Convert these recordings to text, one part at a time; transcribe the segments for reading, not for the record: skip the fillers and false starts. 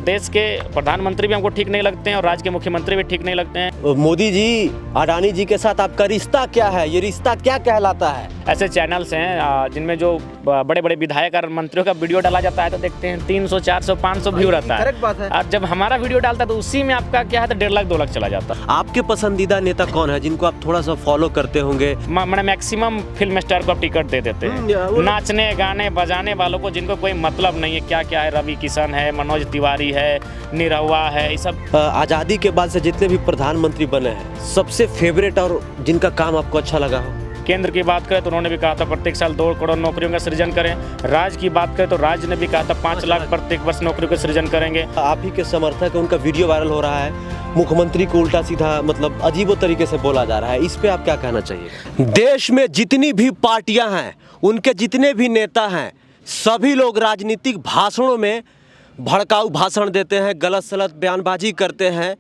देश के प्रधानमंत्री भी हमको ठीक नहीं लगते हैं और राज्य के मुख्यमंत्री भी ठीक नहीं लगते हैं। मोदी जी, अडानी जी के साथ आपका रिश्ता क्या है? ये रिश्ता क्या कहलाता है? ऐसे चैनल्स हैं जिनमें जो बड़े बड़े विधायक और मंत्रियों का वीडियो डाला जाता है तो देखते हैं 300, 400, 500 व्यू रहता है। करेक्ट बात है। और जब हमारा वीडियो डालता है तो उसी में आपका क्या है तो 1.5 लाख 2 लाख चला जाता है। आपके पसंदीदा नेता कौन है जिनको आप थोड़ा सा फॉलो करते होंगे? मैंने मैक्सिमम फिल्म स्टार को आप टिकट दे देते हैं, नाचने गाने बजाने वालों को जिनको कोई मतलब नहीं है क्या क्या है। रवि किशन है, मनोज तिवारी है, निरहुआ है, ये सब। आज़ादी के बाद से जितने भी प्रधानमंत्री बने हैं, सबसे फेवरेट और जिनका काम आपको अच्छा लगा हो? केंद्र की बात करें तो उन्होंने भी कहा था प्रत्येक साल 2 करोड़ नौकरियों का सृजन करें। राज्य की बात करें तो राज्य ने भी कहा था 5 लाख प्रत्येक वर्ष नौकरियों का सृजन करेंगे। आप ही के समर्थक है, उनका वीडियो वायरल हो रहा है, मुख्यमंत्री को उल्टा सीधा मतलब अजीबो तरीके से बोला जा रहा है, इस पे आप क्या कहना चाहिए? देश में जितनी भी पार्टियां हैं, उनके जितने भी नेता हैं, सभी लोग राजनीतिक भाषणों में भड़काऊ भाषण देते हैं, गलत सलत बयानबाजी करते हैं।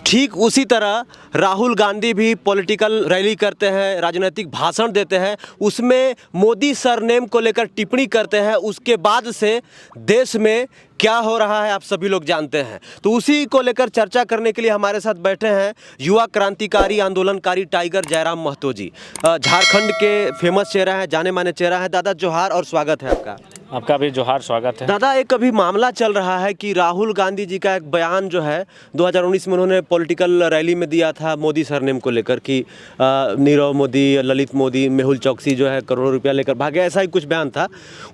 ठीक उसी तरह राहुल गांधी भी पॉलिटिकल रैली करते हैं, राजनीतिक भाषण देते हैं, उसमें मोदी सरनेम को लेकर टिप्पणी करते हैं। उसके बाद से देश में क्या हो रहा है आप सभी लोग जानते हैं। तो उसी को लेकर चर्चा करने के लिए हमारे साथ बैठे हैं युवा क्रांतिकारी आंदोलनकारी टाइगर जयराम महतो जी। झारखंड के फेमस चेहरा है, जाने माने चेहरा है। दादा जोहार और स्वागत है आपका। आपका भी जोहार, स्वागत है। दादा, एक अभी मामला चल रहा है कि राहुल गांधी जी का एक बयान जो है 2019 में उन्होंने पॉलिटिकल रैली में दिया था मोदी सरनेम को लेकर कि नीरव मोदी, ललित मोदी, मेहुल चौकसी जो है करोड़ों रुपया लेकर भागे, ऐसा ही कुछ बयान था।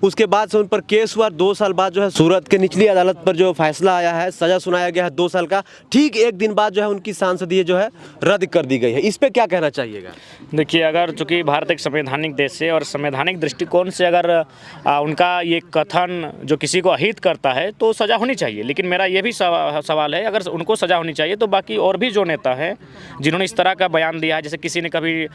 उसके बाद से उन पर केस हुआ। 2 साल बाद जो है सूरत के निचली अदालत पर जो फैसला आया है, सजा सुनाया गया है 2 साल का। ठीक 1 दिन बाद जो है उनकी सांसदीय जो है रद्द कर दी गई है। इस पर क्या कहना चाहिएगा? देखिए, अगर चूंकि भारत एक संवैधानिक देश है और संवैधानिक दृष्टिकोण से अगर उनका ये कथन जो किसी को अहित करता है तो सज़ा होनी चाहिए। लेकिन मेरा ये भी सवाल है, अगर उनको सज़ा होनी चाहिए तो बाकी और भी जो नेता हैं जिन्होंने इस तरह का बयान दिया है, जैसे किसी ने कभी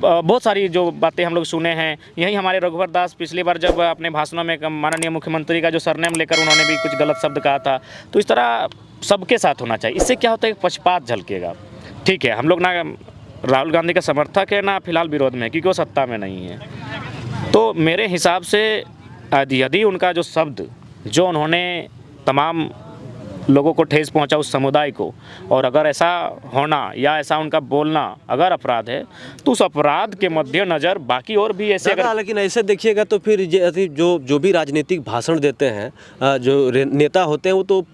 बहुत सारी जो बातें हम लोग सुने हैं। यही हमारे रघुवर दास पिछली बार जब अपने भाषणों में माननीय मुख्यमंत्री का जो सरनेम लेकर उन्होंने भी कुछ गलत शब्द कहा था। तो इस तरह सबके साथ होना चाहिए। इससे क्या होता है, पक्षपात झलकेगा। ठीक है, हम लोग ना राहुल गांधी का समर्थक है ना फिलहाल विरोध में, क्योंकि वो सत्ता में नहीं है। तो मेरे हिसाब से यदि उनका जो शब्द जो उन्होंने तमाम लोगों को ठेस पहुंचा उस समुदाय को, और अगर ऐसा होना या ऐसा उनका बोलना अगर अपराध है तो उस अपराध के मद्देनजर बाकी और भी ऐसे अगर... लेकिन ऐसे देखिएगा तो फिर जो भी राजनीतिक भाषण देते हैं, जो नेता होते हैं, वो तो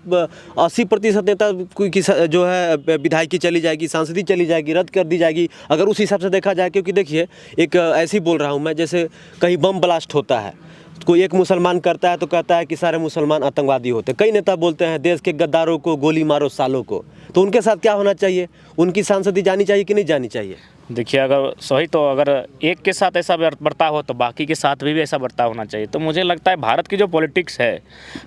80% नेता की जो है विधायकी चली जाएगी, सांसदी चली जाएगी, रद्द कर दी जाएगी, अगर उस हिसाब से देखा जाए। क्योंकि देखिए, एक ऐसे ही बोल रहा हूँ मैं, जैसे कहीं बम ब्लास्ट होता है, कोई एक मुसलमान करता है तो कहता है कि सारे मुसलमान आतंकवादी होते हैं। कई नेता बोलते हैं देश के गद्दारों को गोली मारो सालों को। तो उनके साथ क्या होना चाहिए? उनकी सांसदी जानी चाहिए कि नहीं जानी चाहिए? देखिए, अगर सही तो अगर एक के साथ ऐसा बर्ताव हो तो बाकी के साथ भी ऐसा बर्ताव होना चाहिए। तो मुझे लगता है भारत की जो पॉलिटिक्स है,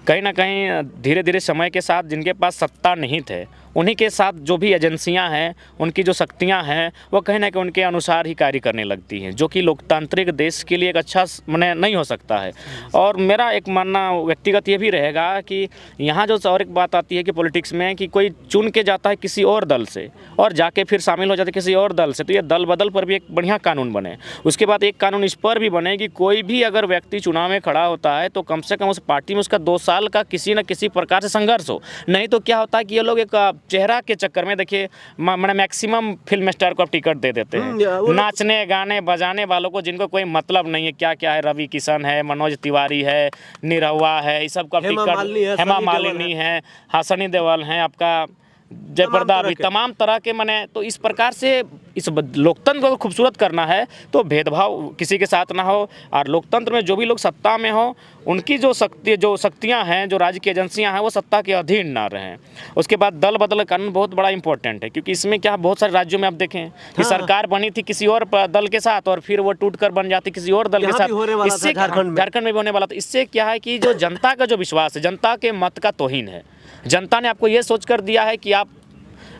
कहीं ना कहीं धीरे धीरे समय के साथ जिनके पास सत्ता नहीं थे उन्हीं के साथ जो भी एजेंसियां हैं, उनकी जो शक्तियां हैं, वो कहीं ना कहीं उनके अनुसार ही कार्य करने लगती हैं, जो कि लोकतांत्रिक देश के लिए एक अच्छा माने नहीं हो सकता है। और मेरा एक मानना व्यक्तिगत ये भी रहेगा कि यहाँ जो और एक बात आती है कि पॉलिटिक्स में कि कोई चुन के जाता है किसी और दल से और जाके फिर शामिल हो जाता है किसी और दल से, तो ये दल बदल पर भी एक बढ़िया कानून बने। उसके बाद एक कानून इस पर भी बने कि कोई भी अगर व्यक्ति चुनाव में खड़ा होता है तो कम से कम उस पार्टी में उसका 2 साल का किसी न किसी प्रकार से संघर्ष हो। नहीं तो क्या होता है कि ये लोग एक चेहरा के चक्कर में, देखिए, मैंने मैक्सिमम फिल्म स्टार को आप टिकट दे देते हैं, नाचने गाने बजाने वालों को जिनको कोई मतलब नहीं है क्या क्या है। रवि किशन है, मनोज तिवारी है, निरहुआ है, इस सब का टिकट, हेमा मालिनी है, सनी देओल है, आपका जयप्रदा भी, तमाम तरह के मने। तो इस प्रकार से इस लोकतंत्र को खूबसूरत करना है तो भेदभाव किसी के साथ ना हो, और लोकतंत्र में जो भी लोग सत्ता में हो उनकी जो शक्तियां हैं, जो राज्य की एजेंसियां हैं, वो सत्ता के अधीन ना रहें। उसके बाद दल बदल कानून बहुत बड़ा इंपॉर्टेंट है, क्योंकि इसमें क्या बहुत सारे राज्यों में आप देखें कि सरकार बनी थी किसी और दल के साथ और फिर वो टूटकर बन जाती किसी और दल के साथ। इससे झारखंड में भी होने वाला था। इससे क्या है कि जो जनता का जो विश्वास है, जनता के मत का तौहीन है। जनता ने आपको ये सोच कर दिया है कि आप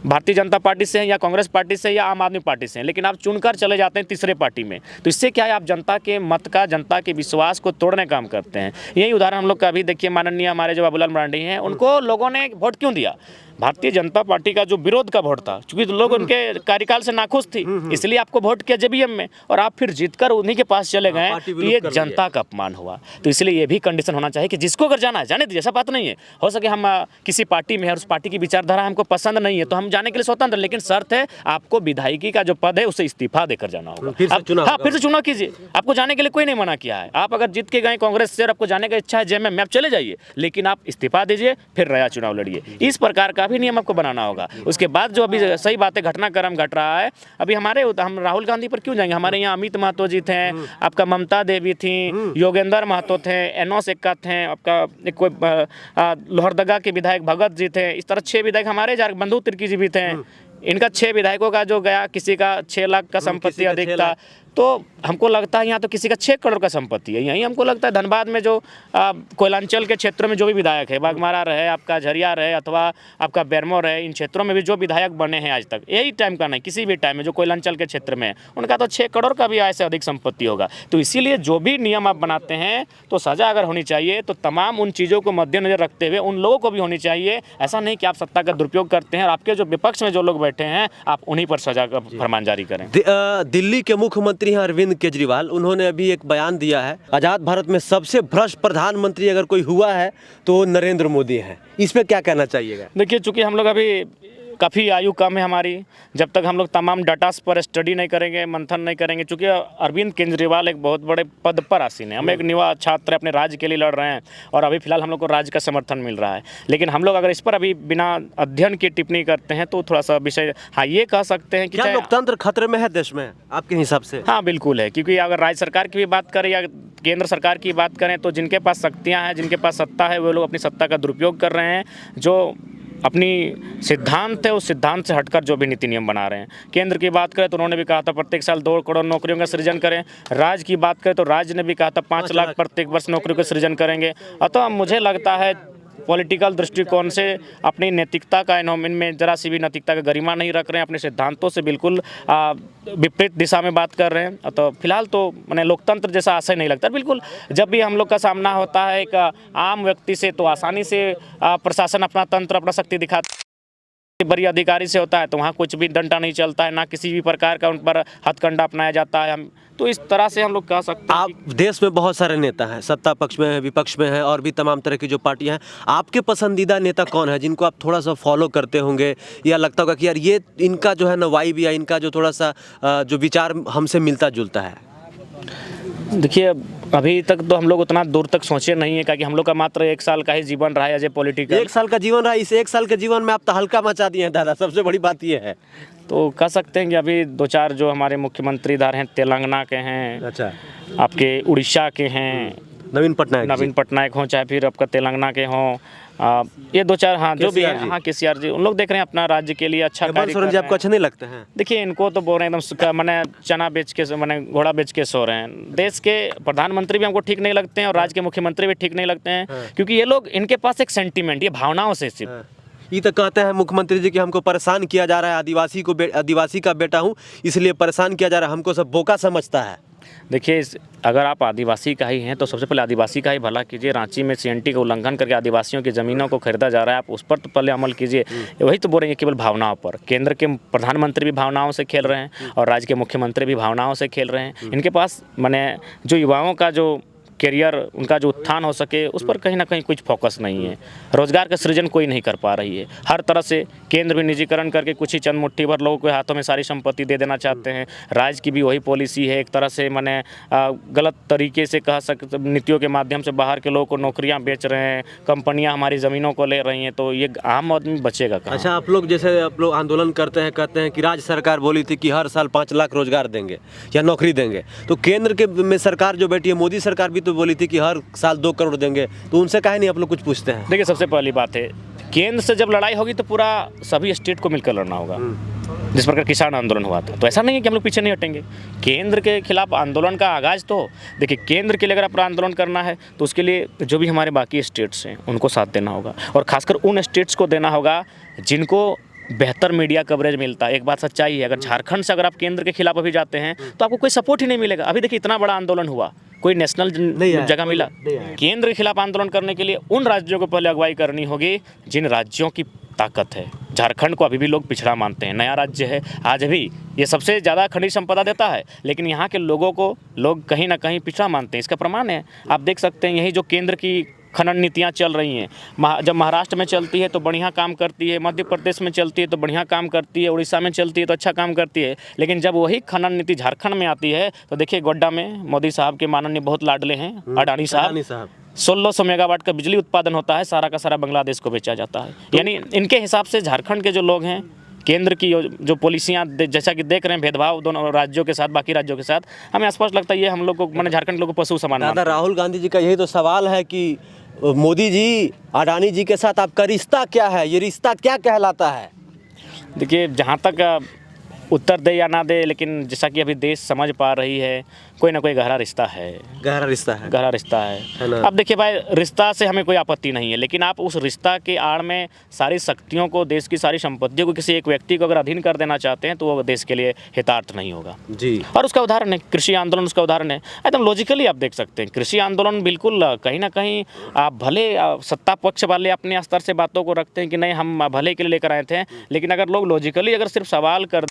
भारतीय जनता पार्टी से हैं या कांग्रेस पार्टी से या आम आदमी पार्टी से हैं, लेकिन आप चुनकर चले जाते हैं तीसरे पार्टी में। तो इससे क्या है, आप जनता के मत का, जनता के विश्वास को तोड़ने का काम करते हैं। यही उदाहरण हम लोग का अभी देखिए, माननीय हमारे जो बाबूलाल मरांडी हैं, उनको लोगों ने वोट क्यों दिया? भारतीय जनता पार्टी का जो विरोध का वोट था, क्योंकि लोग उनके कार्यकाल से नाखुश थी, इसलिए आपको वोट किया जेबीएम में, और आप फिर जीतकर उन्हीं के पास चले गए, तो ये जनता का अपमान हुआ। तो इसलिए ये भी कंडीशन होना चाहिए कि जिसको अगर जाना है जाने दीजिए, ऐसा बात नहीं है। हो सके हम किसी पार्टी में है और उस पार्टी की विचारधारा हमको पसंद नहीं है तो हम जाने के लिए स्वतंत्र, लेकिन शर्त है आपको विधायकी का जो पद है उसे इस्तीफा देकर जाना होगा। फिर से चुनाव कीजिए, आपको जाने के लिए कोई नहीं मना किया है। आप अगर जीत के गए कांग्रेस से और आपको जाने का इच्छा है जेएमएम में, आप चले जाइए, लेकिन आप इस्तीफा दीजिए, फिर नया चुनाव लड़िए। इस प्रकार का भी नियम आपको बनाना होगा। उसके बाद जो अभी सही बातें घटनाक्रम घट रहा है, अभी हम राहुल गांधी पर क्यों जाएंगे? हमारे यहाँ अमित महतो जी थे, आपका ममता देवी थी, योगेंद्र महतो थे, एनोस एक्का थे, आपका एक कोई लोहरदगा के विधायक भगत जी थे। इस तरह 6 विधायक हमारे बंधु तिर्की जी भी थे। इनका 6 विधायकों का जो गया, किसी का 6 लाख का संपत्ति अधिक था, तो हमको लगता है यहाँ तो किसी का 6 करोड़ का संपत्ति है। यहीं हमको लगता है धनबाद में जो कोयलांचल के क्षेत्रों में जो भी विधायक है, बागमारा रहे, आपका झरिया रहे, अथवा आपका बेरमो रहे, इन क्षेत्रों में भी जो विधायक बने हैं आज तक, यही टाइम का नहीं, किसी भी टाइम में जो कोयलांचल के क्षेत्र में है, उनका तो 6 करोड़ का भी आय से अधिक संपत्ति होगा। तो इसीलिए जो भी नियम आप बनाते हैं तो सज़ा अगर होनी चाहिए तो तमाम उन चीज़ों को मद्देनजर रखते हुए उन लोगों को भी होनी चाहिए। ऐसा नहीं कि आप सत्ता का दुरुपयोग करते हैं और आपके जो विपक्ष में जो लोग बैठे हैं आप उन्हीं पर सज़ा का फरमान जारी करें। दिल्ली के मुख्यमंत्री हैं अरविंद केजरीवाल, उन्होंने अभी एक बयान दिया है, आज़ाद भारत में सबसे भ्रष्ट प्रधानमंत्री अगर कोई हुआ है तो नरेंद्र मोदी है। इस पे क्या कहना चाहिएगा? देखिए, चूँकि हम लोग अभी काफ़ी आयु कम है हमारी, जब तक हम लोग तमाम डाटास पर स्टडी नहीं करेंगे, मंथन नहीं करेंगे, चूँकि अरविंद केजरीवाल एक बहुत बड़े पद पर आसीन है। हम एक युवा छात्र अपने राज्य के लिए लड़ रहे हैं और अभी फिलहाल हम लोग को राज्य का समर्थन मिल रहा है, लेकिन हम लोग अगर इस पर अभी बिना अध्ययन की टिप्पणी करते हैं तो थोड़ा सा विषय, हाँ ये कह सकते हैं कि क्या लोकतंत्र खतरे में है देश में आपके हिसाब से? हाँ बिल्कुल है, क्योंकि अगर राज्य सरकार की भी बात करें या केंद्र सरकार की बात करें तो जिनके पास शक्तियाँ हैं, जिनके पास सत्ता है, वो लोग अपनी सत्ता का दुरुपयोग कर रहे हैं। जो अपनी सिद्धांत है उस सिद्धांत से हटकर जो भी नीति नियम बना रहे हैं। केंद्र की बात करें तो उन्होंने भी कहा था प्रत्येक साल 2 करोड़ नौकरियों का सृजन करें। राज्य की बात करें तो राज्य ने भी कहा था 5 लाख प्रत्येक वर्ष नौकरियों का सृजन करेंगे। अतः मुझे लगता है पॉलिटिकल दृष्टिकोण से अपनी नैतिकता का इनमें जरा सी भी नैतिकता का गरिमा नहीं रख रहे हैं, अपने सिद्धांतों से बिल्कुल विपरीत दिशा में बात कर रहे हैं। तो फिलहाल तो मैंने लोकतंत्र जैसा आशय नहीं लगता। बिल्कुल जब भी हम लोग का सामना होता है एक आम व्यक्ति से तो आसानी से प्रशासन अपना तंत्र अपना शक्ति दिखाता है। बड़ी अधिकारी से होता है तो वहाँ कुछ भी डंडा नहीं चलता है, ना किसी भी प्रकार का उन पर हथकंडा अपनाया जाता है। हम तो इस तरह से हम लोग कह सकते हैं। आप देश में बहुत सारे नेता हैं, सत्ता पक्ष में है, विपक्ष में है और भी तमाम तरह की जो पार्टियां हैं, आपके पसंदीदा नेता कौन है जिनको आप थोड़ा सा फॉलो करते होंगे या लगता होगा कि यार ये इनका जो है ना वाइब या इनका जो थोड़ा सा जो विचार हमसे मिलता जुलता है? देखिए, अभी तक तो हम लोग उतना दूर तक सोचे नहीं है, क्योंकि हम लोग का मात्र 1 साल का ही जीवन रहा है एज ए पॉलिटिकल। 1 साल का जीवन रहा, इस 1 साल के जीवन में आप तो हल्का मचा दिए हैं दादा, सबसे बड़ी बात ये है। तो कह सकते हैं कि अभी 2-4 जो हमारे मुख्यमंत्री इधर हैं, तेलंगाना के हैं, अच्छा, आपके उड़ीसा के हैं, नवीन पटनायक हों, चाहे फिर आपका तेलंगाना के हों, ये 2-4 हाँ जो भी हैं, हाँ केसीआर जी, उन लोग देख रहे हैं अपना राज्य के लिए अच्छा कार्य कर रहे हैं। जी आपको अच्छे नहीं लगते हैं? देखिए, इनको तो बोल रहे हैं एकदम मैंने चना बेच के मैंने घोड़ा बेच के सो रहे हैं। देश के प्रधानमंत्री भी हमको ठीक नहीं लगते हैं और राज्य के मुख्यमंत्री भी ठीक नहीं लगते हैं, क्योंकि ये लोग, इनके पास एक सेंटीमेंट, ये भावनाओं से सिर्फ ये तो कहते हैं मुख्यमंत्री जी कि हमको परेशान किया जा रहा है, आदिवासी का बेटा हूँ इसलिए परेशान किया जा रहा है, हमको सब बोका समझता है। देखिए, अगर आप आदिवासी का ही हैं तो सबसे पहले आदिवासी का ही भला कीजिए। रांची में सीएनटी का उल्लंघन करके आदिवासियों की ज़मीनों को खरीदा जा रहा है, आप उस पर तो पहले अमल कीजिए। वही तो बोल रहे हैं केवल भावनाओं पर। केंद्र के प्रधानमंत्री भी भावनाओं से खेल रहे हैं और राज्य के मुख्यमंत्री भी भावनाओं से खेल रहे हैं। इनके पास माने जो युवाओं का जो करियर, उनका जो उत्थान हो सके, उस पर कहीं ना कहीं कुछ फोकस नहीं है। रोजगार का सृजन कोई नहीं कर पा रही है। हर तरह से केंद्र भी निजीकरण करके कुछ ही चंद मुट्ठी भर लोगों के हाथों में सारी संपत्ति दे देना चाहते हैं। राज्य की भी वही पॉलिसी है, एक तरह से माने गलत तरीके से कह सकते, नीतियों के माध्यम से बाहर के लोगों को नौकरियां बेच रहे हैं, कंपनियां हमारी ज़मीनों को ले रही हैं, तो ये आम आदमी बचेगा कहाँ? अच्छा, आप लोग आंदोलन करते हैं, कहते हैं कि राज्य सरकार बोली थी कि हर साल 5 लाख रोजगार देंगे या नौकरी देंगे, तो केंद्र के में सरकार जो बैठी है, मोदी सरकार भी तो बोली थी कि हर साल 2 करोड़ देंगे, तो उनसे काहे नहीं आप लोग कुछ पूछते हैं? देखिए, सबसे पहली बात है, केंद्र से जब लड़ाई होगी तो पूरा सभी स्टेट को मिलकर लड़ना होगा। जिस प्रकार किसान आंदोलन हुआ था, तो ऐसा नहीं है कि हम लोग पीछे नहीं हटेंगे। केंद्र के खिलाफ आंदोलन का आगाज तो देखिए, केंद्र के लिए अगर आपको आंदोलन करना है तो उसके लिए जो भी हमारे बाकी स्टेट्स हैं उनको साथ देना होगा, और खासकर उन स्टेट्स को देना होगा जिनको बेहतर मीडिया कवरेज मिलता है। एक बात सच्चाई है, अगर झारखंड से अगर आप केंद्र के खिलाफ अभी जाते हैं तो आपको कोई सपोर्ट ही नहीं मिलेगा। अभी देखिए, इतना बड़ा आंदोलन हुआ, कोई नेशनल जगह मिला? केंद्र के खिलाफ आंदोलन करने के लिए उन राज्यों को पहले अगुवाई करनी होगी जिन राज्यों की ताकत है। झारखंड को अभी भी लोग पिछड़ा मानते हैं, नया राज्य है, आज भी ये सबसे ज़्यादा खनिज संपदा देता है, लेकिन यहाँ के लोगों को लोग कहीं ना कहीं पिछड़ा मानते हैं। इसका प्रमाण है, आप देख सकते हैं यही जो केंद्र की खनन नीतियाँ चल रही हैं, जब महाराष्ट्र में चलती है तो बढ़िया काम करती है, मध्य प्रदेश में चलती है तो बढ़िया काम करती है, उड़ीसा में चलती है तो अच्छा काम करती है, लेकिन जब वही खनन नीति झारखंड में आती है तो देखिए गोड्डा में मोदी साहब के माननीय बहुत लाडले हैं अडानी साहब, 1600 मेगावाट का बिजली उत्पादन होता है, सारा का सारा बांग्लादेश को बेचा जाता है। यानी इनके हिसाब से झारखंड के जो लोग हैं, केंद्र की जो पॉलिसियाँ जैसा कि देख रहे हैं, भेदभाव दोनों राज्यों के साथ, बाकी राज्यों के साथ, हमें स्पष्ट लगता है ये हम लोग को, मैंने झारखंड लोगों को पशु समान मानते हैं। दादा राहुल गांधी जी का यही तो सवाल है कि मोदी जी, अडानी जी के साथ आपका रिश्ता क्या है, ये रिश्ता क्या कहलाता है? देखिए, जहाँ तक उत्तर दे या ना दे, लेकिन जैसा कि अभी देश समझ पा रही है, कोई ना कोई गहरा रिश्ता है, गहरा रिश्ता है, गहरा रिश्ता है ना? अब देखिए भाई, रिश्ता से हमें कोई आपत्ति नहीं है, लेकिन आप उस रिश्ता के आड़ में सारी शक्तियों को, देश की सारी संपत्तियों को किसी एक व्यक्ति को अगर अधीन कर देना चाहते हैं तो वो देश के लिए हितार्थ नहीं होगा जी। और उसका उदाहरण है कृषि आंदोलन, उसका उदाहरण है। एकदम लॉजिकली आप देख सकते हैं, कृषि आंदोलन बिल्कुल कहीं ना कहीं, आप भले सत्ता पक्ष वाले अपने स्तर से बातों को रखते हैं कि नहीं हम भले के लिए लेकर आए थे, लेकिन अगर लोग लॉजिकली अगर सिर्फ सवाल कर,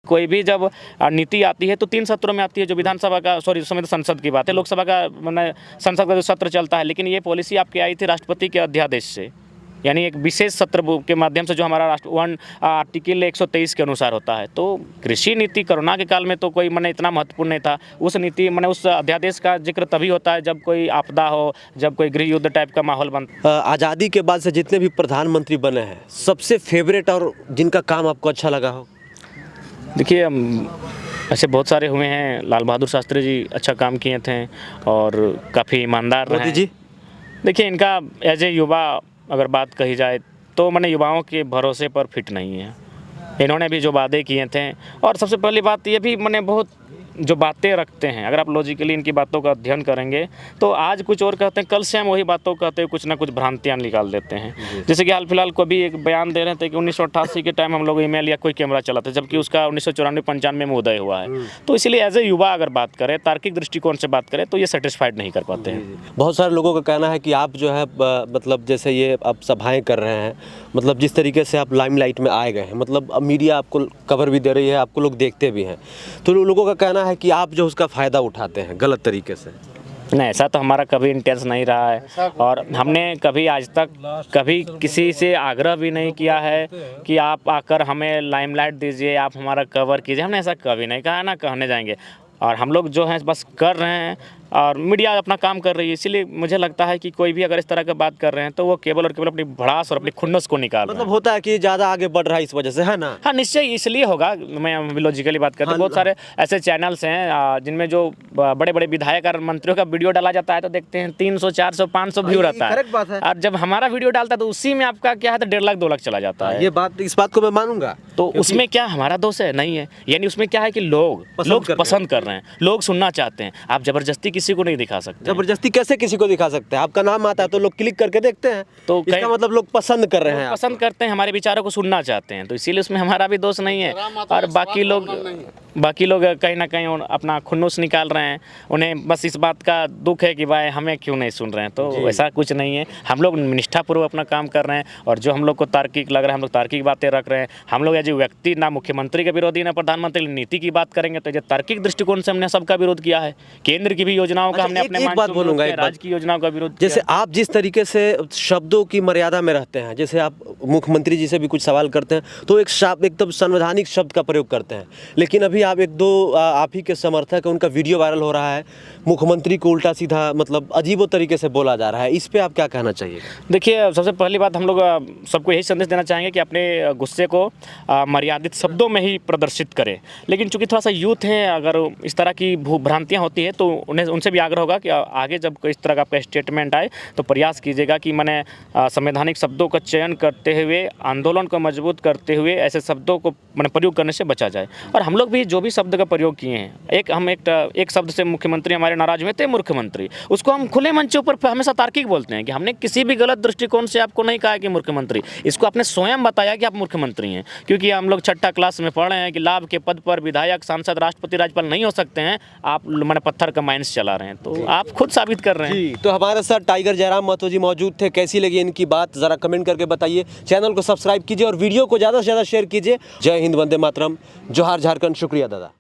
कोई भी जब नीति आती है तो 3 सत्रों में आती है, जो विधानसभा का, सॉरी उस समय तो संसद की बात है, लोकसभा का मैंने संसद का जो सत्र चलता है, लेकिन ये पॉलिसी आपकी आई थी राष्ट्रपति के अध्यादेश से, यानी एक विशेष सत्र के माध्यम से, जो हमारा आर्टिकल 123 के अनुसार होता है। तो कृषि नीति कोरोना के काल में तो कोई मैंने इतना महत्वपूर्ण नहीं था, उस नीति मैंने उस अध्यादेश का जिक्र तभी होता है जब कोई आपदा हो, जब कोई गृह युद्ध टाइप का माहौल बनता। आज़ादी के बाद से जितने भी प्रधानमंत्री बने हैं, सबसे फेवरेट और जिनका काम आपको अच्छा लगा हो? देखिए, ऐसे बहुत सारे हुए हैं, लाल बहादुर शास्त्री जी अच्छा काम किए थे और काफ़ी ईमानदार रहे। मोदी जी? देखिए, इनका एज ए युवा अगर बात कही जाए तो मैंने युवाओं के भरोसे पर फिट नहीं है। इन्होंने भी जो वादे किए थे, और सबसे पहली बात ये भी मैंने बहुत जो बातें रखते हैं, अगर आप लॉजिकली इनकी बातों का अध्ययन करेंगे तो आज कुछ और कहते हैं, कल से हम वही बातों कहते हुए कुछ ना कुछ भ्रांतियां निकाल देते हैं। जैसे कि हाल फिलहाल को भी एक बयान दे रहे थे कि 1988 के टाइम हम लोग ईमेल या कोई कैमरा चला था, जबकि उसका 1994-95 में उदय हुआ है। तो इसलिए एज ए युवा अगर बात करें, तार्किक दृष्टिकोण से बात करें, तो ये सेटिस्फाइड नहीं कर पाते हैं। बहुत सारे लोगों का कहना है कि आप जो है मतलब जैसे ये आप सभाएं कर रहे हैं, मतलब जिस तरीके से आप लाइमलाइट में आए गए हैं, मतलब अब मीडिया आपको कवर भी दे रही है, आपको लोग देखते भी हैं, तो लोगों का कहना है कि आप जो उसका फ़ायदा उठाते हैं गलत तरीके से। नहीं, ऐसा तो हमारा कभी इंटेंस नहीं रहा है, और हमने कभी आज तक कभी किसी से आग्रह भी नहीं किया है कि आप आकर हमें लाइमलाइट दीजिए, आप हमारा कवर कीजिए। हमने ऐसा कभी नहीं कहा, ना कहने जाएंगे। और हम लोग जो हैं बस कर रहे हैं, और मीडिया अपना काम कर रही है। इसीलिए मुझे लगता है कि कोई भी अगर इस तरह की बात कर रहे हैं तो वो केवल और केवल अपनी भड़ास और अपनी खुन्नस को निकाल रहे हैं। मतलब होता है कि ज़्यादा आगे बढ़ रहा है इस वजह से, है ना? हाँ, निश्चय इसलिए होगा। मैं लॉजिकली बात करता हूँ, बहुत सारे ऐसे चैनल्स हैं जिनमें जो बड़े बड़े विधायक और मंत्रियों का वीडियो डाला जाता है तो देखते हैं 300, 400, 500 व्यू रहता है, और जब हमारा वीडियो डालता है तो उसी में आपका क्या है तो 1.5 लाख 2 लाख चला जाता है। ये बात, इस बात को मैं मानूंगा। तो उसमें क्या हमारा दोष है? नहीं है। यानी उसमें क्या है कि लोग पसंद कर रहे हैं, लोग सुनना चाहते हैं। आप जबरदस्ती किसी को नहीं दिखा सकते। जबरदस्ती कैसे किसी को दिखा सकते हैं? आपका नाम आता है तो लोग क्लिक करके देखते हैं, तो इसका मतलब लोग पसंद कर रहे हैं, पसंद करते हैं, हमारे विचारों को सुनना चाहते हैं, तो इसीलिए उसमें हमारा भी दोष नहीं है। और बाकी लोग कहीं ना कहीं अपना खुन्नूस निकाल रहे हैं, उन्हें बस इस बात का दुख है कि भाई हमें क्यों नहीं सुन रहे हैं। तो ऐसा कुछ नहीं है, हम लोग निष्ठापूर्वक अपना काम कर रहे हैं, और जो हम लोग को तार्किक लग रहा है हम लोग तार्किक बातें रख रहे हैं। हम लोग एज ए व्यक्ति ना मुख्यमंत्री के विरोधी ना प्रधानमंत्री नीति की बात करेंगे, तो जो तार्किक दृष्टिकोण से हमने सबका विरोध किया है। केंद्र की भी योजनाओं का हमने अपने बात बोलूंगा, राज्य की योजनाओं का विरोध। जैसे आप जिस तरीके से शब्दों की मर्यादा में रहते हैं, जैसे आप मुख्यमंत्री जी से भी कुछ सवाल करते हैं तो एक शब्द एकदम संवैधानिक शब्द का प्रयोग करते हैं, लेकिन अभी आप 1-2 आप ही के समर्थक, उनका वीडियो वायरल हो रहा है, मुख्यमंत्री को उल्टा सीधा मतलब अजीबो तरीके से बोला जा रहा है, इस पे आप क्या कहना चाहिए? देखिए, सबसे पहली बात हम लोग सबको यही संदेश देना चाहेंगे कि अपने गुस्से को मर्यादित शब्दों में ही प्रदर्शित करें। लेकिन चूंकि थोड़ा सा यूथ है, अगर इस तरह की भ्रांतियाँ होती हैं तो उनसे भी आग्रह होगा कि आगे जब इस तरह का आपका स्टेटमेंट आए तो प्रयास कीजिएगा कि मैंने संवैधानिक शब्दों का चयन करते हुए, आंदोलन को मजबूत करते हुए ऐसे शब्दों को मैंने प्रयोग करने से बचा जाए। और हम लोग भी जो भी शब्द का प्रयोग किए हैं, एक शब्द से मुख्यमंत्री हमारे नाराज हुए थे, मुख्यमंत्री, उसको हम खुले मंचों पर हमेशा तार्किक बोलते हैं कि हमने किसी भी गलत दृष्टिकोण से आपको नहीं कहा कि मुख्यमंत्री, इसको आपने स्वयं बताया कि आप मुख्यमंत्री हैं। क्योंकि हम लोग छठा क्लास में पढ़ रहे हैं कि लाभ के पद पर विधायक, सांसद, राष्ट्रपति, राज्यपाल नहीं हो सकते हैं, आप मैंने पत्थर का माइंस चला रहे हैं, तो आप खुद साबित कर रहे हैं। जी, तो हमारे साथ टाइगर जयराम महतो जी मौजूद थे। कैसी लगी इनकी बात ज़रा कमेंट करके बताइए। चैनल को सब्सक्राइब कीजिए और वीडियो को ज़्यादा से ज़्यादा शेयर कीजिए। जय हिंद, वंदे मातरम, जोहार झारखंड। शुक्रिया दादा।